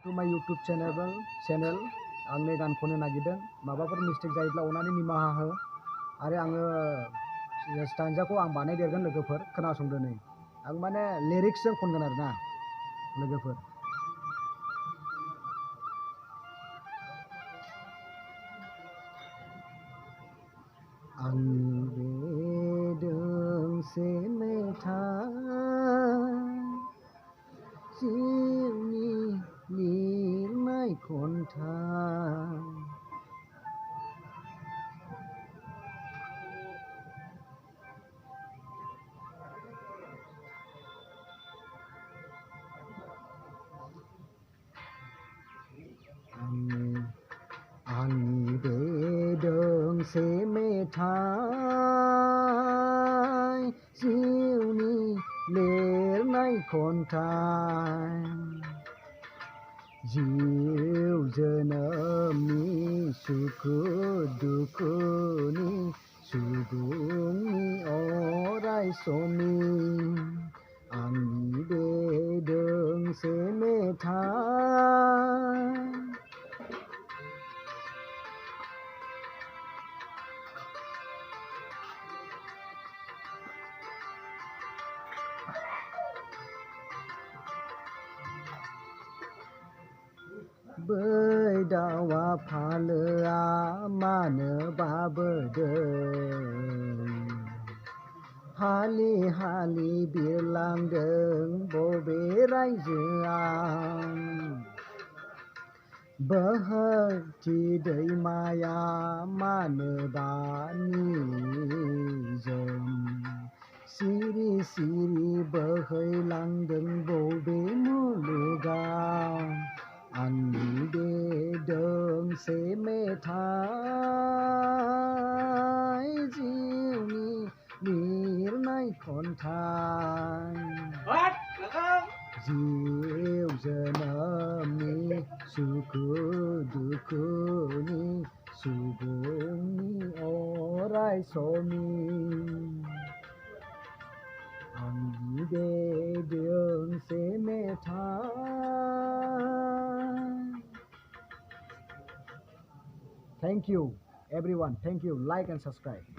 to my YouTube channel आंनि गान खननो नागिरदों माबाफोर मिस्टेक जायोब्ला अननानै निमाहा हो आरो आङो स्टान्जाखौ आं बानायदेरगोन लोगोफोर खोनासंदो नै आं माने लिरिक्सजों खनगोन आरो ना लोगोफोर आंनि बे दोंसे मेथाइ जिउनि लिरनाय खन्थाइ आंनि बे दोंसे मेथाइ जिउनि लिरनाय खन्थाइ जिउ जोनोमनि सुखु दुखुनि सुबुंनि अराय समनि आंनि बे दोंसे मेथाइ बै दावा फालोआ मानो बाबोदों हालि हालि बिरलांदों बबे रायजोआव बोहैथि दैमाया मानो निजोम सिरि सिरि बोहैलांदों बबे मुलुगाव आंनि बे दोंसे मेथाइ जिउनि लिरनाय खन्थाइ जिउ जोनोमनि सुखु दुखुनि सुबुंनि अराय समनि आंनि बे दोंसे मेथाइ Thank you everyone. Thank you. Like and subscribe.